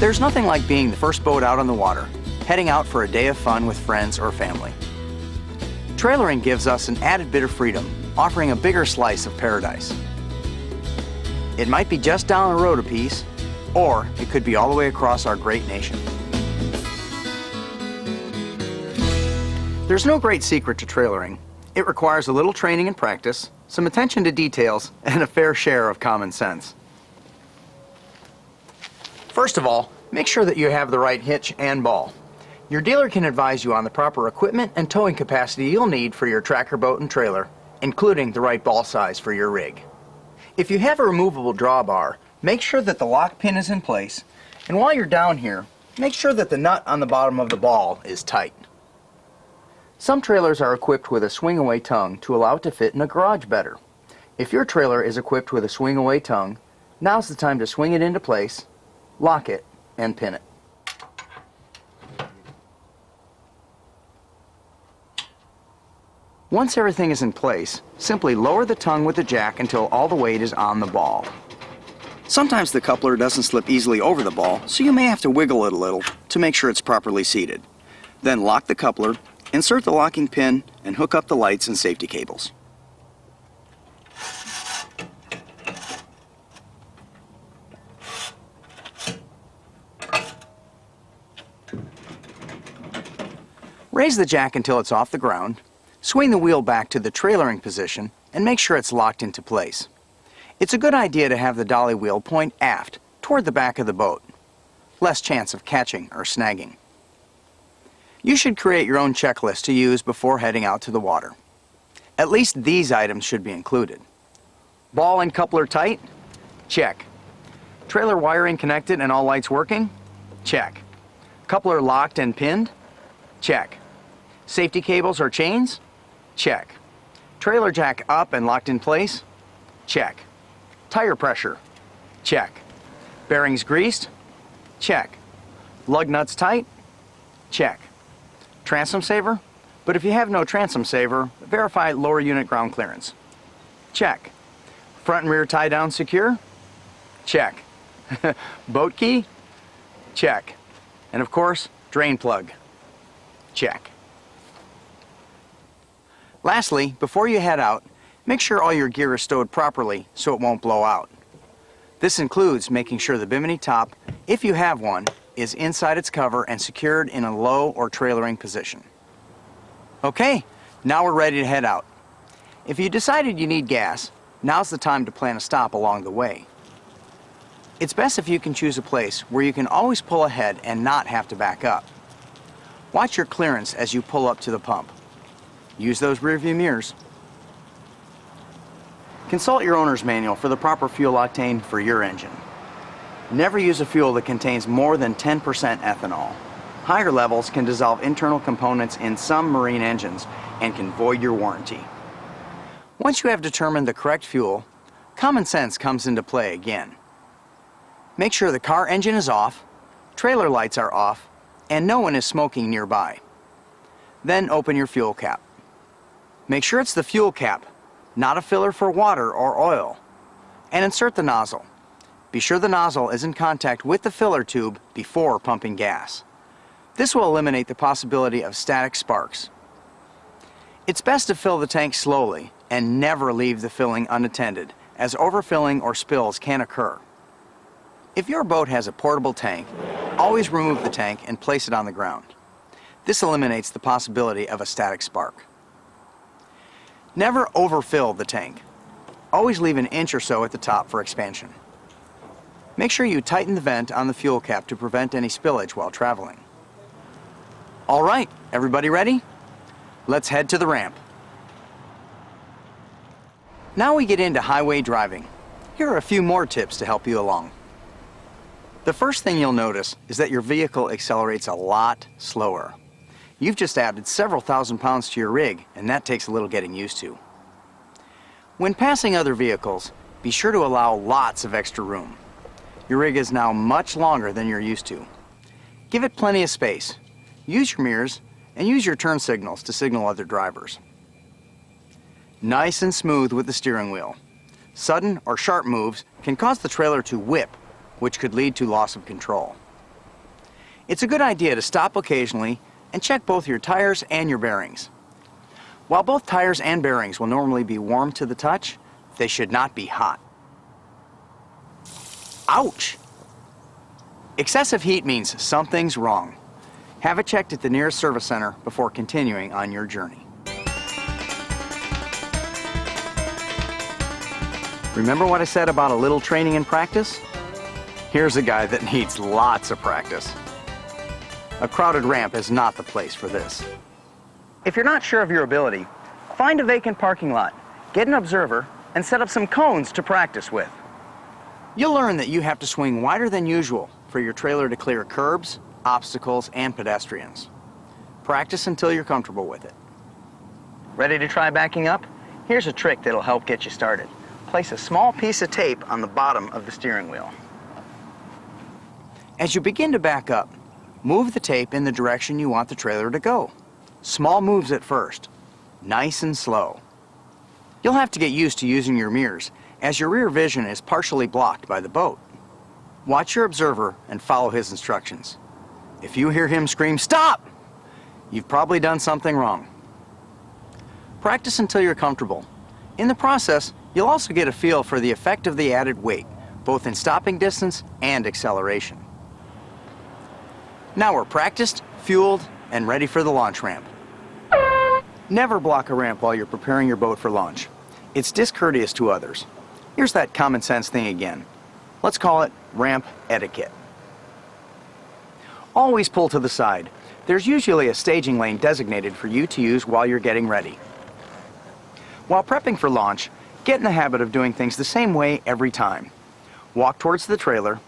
There's nothing like being the first boat out on the water, heading out for a day of fun with friends or family. Trailering gives us an added bit of freedom, offering a bigger slice of paradise. It might be just down the road a piece, or it could be all the way across our great nation. There's no great secret to trailering. It requires a little training and practice, some attention to details, and a fair share of common sense. First of all, make sure that you have the right hitch and ball. Your dealer can advise you on the proper equipment and towing capacity you'll need for your tracker boat and trailer, including the right ball size for your rig. If you have a removable drawbar, make sure that the lock pin is in place, and while you're down here, make sure that the nut on the bottom of the ball is tight. Some trailers are equipped with a swing-away tongue to allow it to fit in a garage better. If your trailer is equipped with a swing-away tongue, now's the time to swing it into place, lock it, and pin it. Once everything is in place, simply lower the tongue with the jack until all the weight is on the ball. Sometimes the coupler doesn't slip easily over the ball, so you may have to wiggle it a little to make sure it's properly seated. Then lock the coupler, insert the locking pin, and hook up the lights and safety cables. Raise the jack until it's off the ground, swing the wheel back to the trailering position, and make sure it's locked into place. It's a good idea to have the dolly wheel point aft, toward the back of the boat. Less chance of catching or snagging. You should create your own checklist to use before heading out to the water. At least these items should be included. Ball and coupler tight? Check. Trailer wiring connected and all lights working? Check. Coupler locked and pinned? Check. Safety cables or chains? Check. Trailer jack up and locked in place? Check. Tire pressure? Check. Bearings greased? Check. Lug nuts tight? Check. Transom saver? But if you have no transom saver, verify lower unit ground clearance. Check. Front and rear tie down secure? Check. Boat key? Check. And of course, drain plug? Check. Lastly, before you head out, make sure all your gear is stowed properly so it won't blow out. This includes making sure the bimini top, if you have one, is inside its cover and secured in a low or trailering position. Okay, now we're ready to head out. If you decided you need gas, now's the time to plan a stop along the way. It's best if you can choose a place where you can always pull ahead and not have to back up. Watch your clearance as you pull up to the pump. Use those rearview mirrors. Consult your owner's manual for the proper fuel octane for your engine. Never use a fuel that contains more than 10% ethanol. Higher levels can dissolve internal components in some marine engines and can void your warranty. Once you have determined the correct fuel, common sense comes into play again. Make sure the car engine is off, trailer lights are off, and no one is smoking nearby. Then open your fuel cap. Make sure it's the fuel cap, not a filler for water or oil, and insert the nozzle. Be sure the nozzle is in contact with the filler tube before pumping gas. This will eliminate the possibility of static sparks. It's best to fill the tank slowly and never leave the filling unattended, as overfilling or spills can occur. If your boat has a portable tank, always remove the tank and place it on the ground. This eliminates the possibility of a static spark. Never overfill the tank. Always leave an inch or so at the top for expansion. Make sure you tighten the vent on the fuel cap to prevent any spillage while traveling. All right, everybody ready? Let's head to the ramp. Now we get into highway driving. Here are a few more tips to help you along. The first thing you'll notice is that your vehicle accelerates a lot slower. You've just added several thousand pounds to your rig, and that takes a little getting used to. When passing other vehicles, be sure to allow lots of extra room. Your rig is now much longer than you're used to. Give it plenty of space. Use your mirrors and use your turn signals to signal other drivers. Nice and smooth with the steering wheel. Sudden or sharp moves can cause the trailer to whip, which could lead to loss of control. It's a good idea to stop occasionally and check both your tires and your bearings. While both tires and bearings will normally be warm to the touch, they should not be hot. Ouch! Excessive heat means something's wrong. Have it checked at the nearest service center before continuing on your journey. Remember what I said about a little training and practice? Here's a guy that needs lots of practice. A crowded ramp is not the place for this. If you're not sure of your ability, find a vacant parking lot, get an observer, and set up some cones to practice with. You'll learn that you have to swing wider than usual for your trailer to clear curbs, obstacles, and pedestrians. Practice until you're comfortable with it. Ready to try backing up? Here's a trick that'll help get you started. Place a small piece of tape on the bottom of the steering wheel. As you begin to back up, move the tape in the direction you want the trailer to go. Small moves at first, nice and slow. You'll have to get used to using your mirrors, as your rear vision is partially blocked by the boat. Watch your observer and follow his instructions. If you hear him scream, "Stop!" you've probably done something wrong. Practice until you're comfortable. In the process, you'll also get a feel for the effect of the added weight, both in stopping distance and acceleration. Now we're practiced, fueled, and ready for the launch ramp. Never block a ramp while you're preparing your boat for launch. It's discourteous to others. Here's that common sense thing again. Let's call it ramp etiquette. Always pull to the side. There's usually a staging lane designated for you to use while you're getting ready. While prepping for launch, get in the habit of doing things the same way every time. Walk towards the trailer,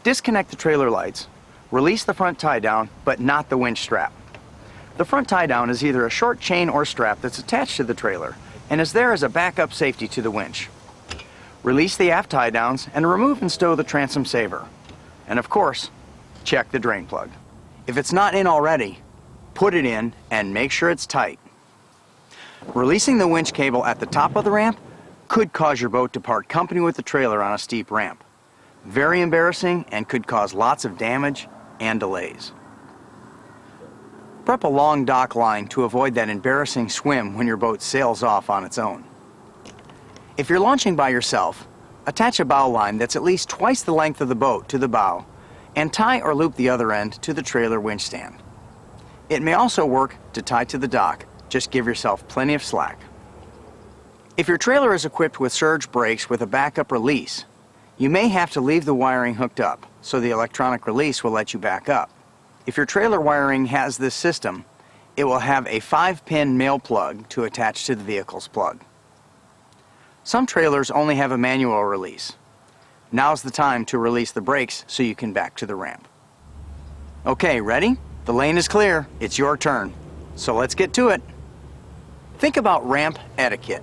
disconnect the trailer lights, release the front tie down, but not the winch strap. The front tie down is either a short chain or strap that's attached to the trailer and is there as a backup safety to the winch. Release the aft tie downs and remove and stow the transom saver. And of course, check the drain plug. If it's not in already, put it in and make sure it's tight. Releasing the winch cable at the top of the ramp could cause your boat to part company with the trailer on a steep ramp. Very embarrassing and could cause lots of damage and delays. Prep a long dock line to avoid that embarrassing swim when your boat sails off on its own. If you're launching by yourself, attach a bow line that's at least twice the length of the boat to the bow and tie or loop the other end to the trailer winch stand. It may also work to tie to the dock, just give yourself plenty of slack. If your trailer is equipped with surge brakes with a backup release, you may have to leave the wiring hooked up so the electronic release will let you back up. If your trailer wiring has this system, it will have a 5-pin male plug to attach to the vehicle's plug. Some trailers only have a manual release. Now's the time to release the brakes so you can back to the ramp. Okay, ready? The lane is clear. It's your turn. So let's get to it. Think about ramp etiquette.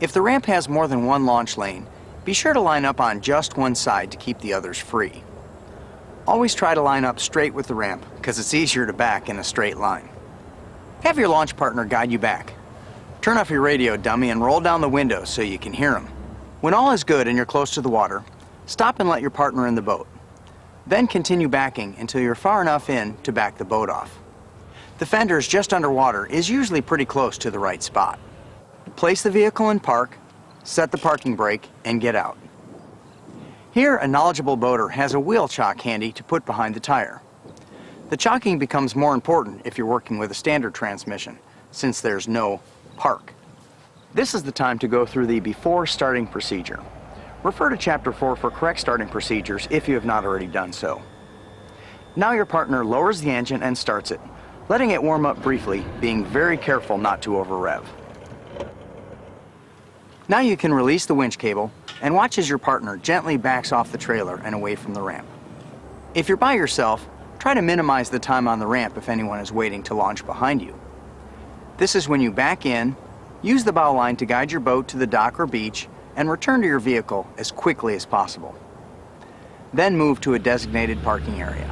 If the ramp has more than one launch lane, be sure to line up on just one side to keep the others free. Always try to line up straight with the ramp because it's easier to back in a straight line. Have your launch partner guide you back. Turn off your radio, dummy, and roll down the window so you can hear him. When all is good and you're close to the water, stop and let your partner in the boat. Then continue backing until you're far enough in to back the boat off. The fenders just underwater is usually pretty close to the right spot. Place the vehicle in park, set the parking brake, and get out. Here, a knowledgeable boater has a wheel chock handy to put behind the tire. The chocking becomes more important if you're working with a standard transmission, since there's no park. This is the time to go through the before starting procedure. Refer to Chapter 4 for correct starting procedures if you have not already done so. Now your partner lowers the engine and starts it, letting it warm up briefly, being very careful not to over-rev. Now you can release the winch cable and watch as your partner gently backs off the trailer and away from the ramp. If you're by yourself, try to minimize the time on the ramp if anyone is waiting to launch behind you. This is when you back in, use the bow line to guide your boat to the dock or beach, and return to your vehicle as quickly as possible. Then move to a designated parking area.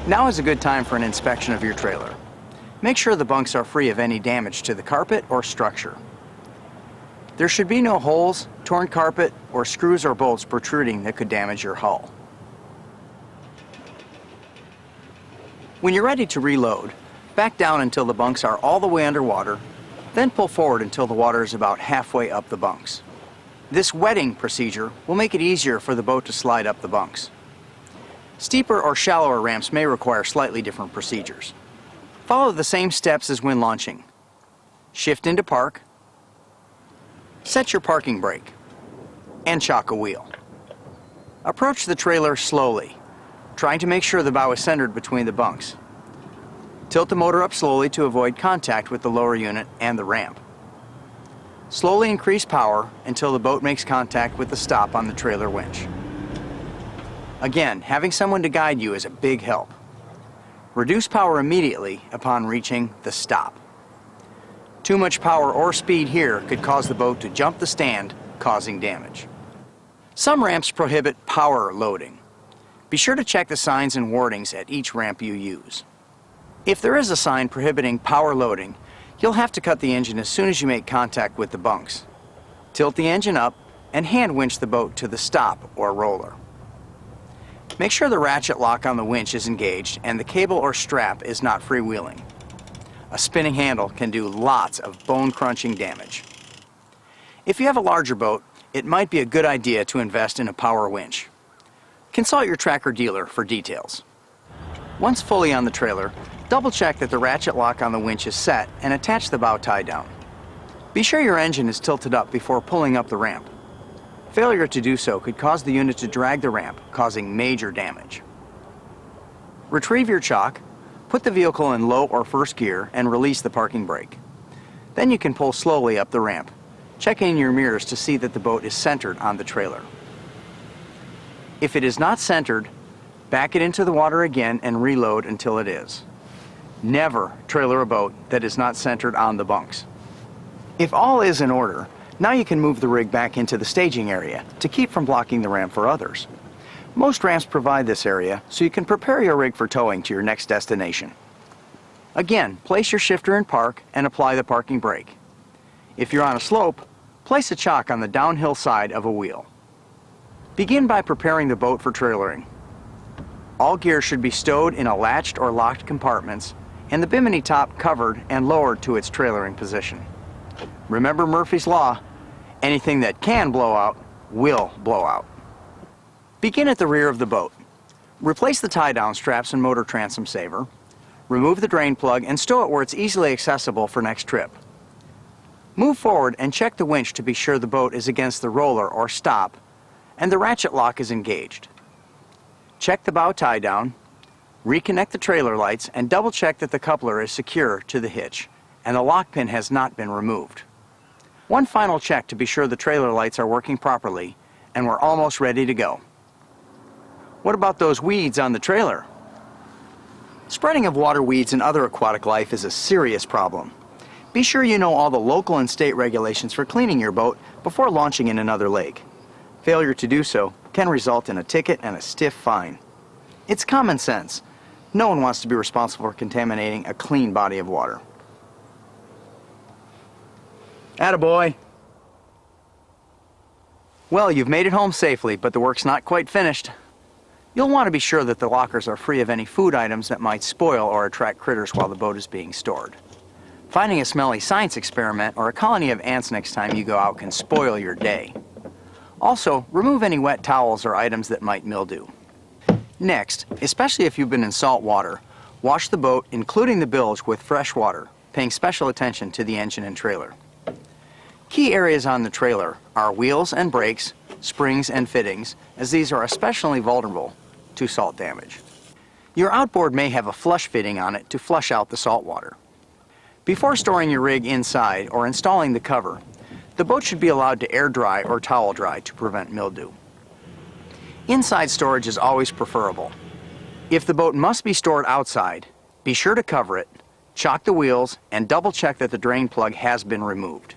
Now is a good time for an inspection of your trailer. Make sure the bunks are free of any damage to the carpet or structure. There should be no holes, torn carpet, or screws or bolts protruding that could damage your hull. When you're ready to reload, back down until the bunks are all the way underwater, then pull forward until the water is about halfway up the bunks. This wetting procedure will make it easier for the boat to slide up the bunks. Steeper or shallower ramps may require slightly different procedures. Follow the same steps as when launching. Shift into park, set your parking brake, and chock a wheel. Approach the trailer slowly, trying to make sure the bow is centered between the bunks. Tilt the motor up slowly to avoid contact with the lower unit and the ramp. Slowly increase power until the boat makes contact with the stop on the trailer winch. Again, having someone to guide you is a big help. Reduce power immediately upon reaching the stop. Too much power or speed here could cause the boat to jump the stand, causing damage. Some ramps prohibit power loading. Be sure to check the signs and wordings at each ramp you use. If there is a sign prohibiting power loading, you'll have to cut the engine as soon as you make contact with the bunks. Tilt the engine up and hand winch the boat to the stop or roller. Make sure the ratchet lock on the winch is engaged and the cable or strap is not freewheeling. A spinning handle can do lots of bone-crunching damage. If you have a larger boat, it might be a good idea to invest in a power winch. Consult your tracker dealer for details. Once fully on the trailer, double-check that the ratchet lock on the winch is set and attach the bow tie down. Be sure your engine is tilted up before pulling up the ramp. Failure to do so could cause the unit to drag the ramp, causing major damage. Retrieve your chock, put the vehicle in low or first gear, and release the parking brake. Then you can pull slowly up the ramp, checking in your mirrors to see that the boat is centered on the trailer. If it is not centered, back it into the water again and reload until it is. Never trailer a boat that is not centered on the bunks. If all is in order, now you can move the rig back into the staging area to keep from blocking the ramp for others. Most ramps provide this area so you can prepare your rig for towing to your next destination. Again, place your shifter in park and apply the parking brake. If you're on a slope, place a chock on the downhill side of a wheel. Begin by preparing the boat for trailering. All gear should be stowed in a latched or locked compartments and the bimini top covered and lowered to its trailering position. Remember Murphy's Law, anything that can blow out will blow out. Begin at the rear of the boat. Replace the tie-down straps and motor transom saver. Remove the drain plug and stow it where it's easily accessible for next trip. Move forward and check the winch to be sure the boat is against the roller or stop and the ratchet lock is engaged. Check the bow tie-down, reconnect the trailer lights, and double-check that the coupler is secure to the hitch and the lock pin has not been removed. One final check to be sure the trailer lights are working properly and we're almost ready to go. What about those weeds on the trailer? Spreading of water weeds and other aquatic life is a serious problem. Be sure you know all the local and state regulations for cleaning your boat before launching in another lake. Failure to do so can result in a ticket and a stiff fine. It's common sense. No one wants to be responsible for contaminating a clean body of water. Attaboy. Well, you've made it home safely, but the work's not quite finished. You'll want to be sure that the lockers are free of any food items that might spoil or attract critters while the boat is being stored. Finding a smelly science experiment or a colony of ants next time you go out can spoil your day. Also, remove any wet towels or items that might mildew. Next, especially if you've been in salt water, wash the boat, including the bilge, with fresh water, paying special attention to the engine and trailer. Key areas on the trailer are wheels and brakes, springs and fittings, as these are especially vulnerable to salt damage. Your outboard may have a flush fitting on it to flush out the salt water. Before storing your rig inside or installing the cover, the boat should be allowed to air dry or towel dry to prevent mildew. Inside storage is always preferable. If the boat must be stored outside, be sure to cover it, chock the wheels, and double check that the drain plug has been removed.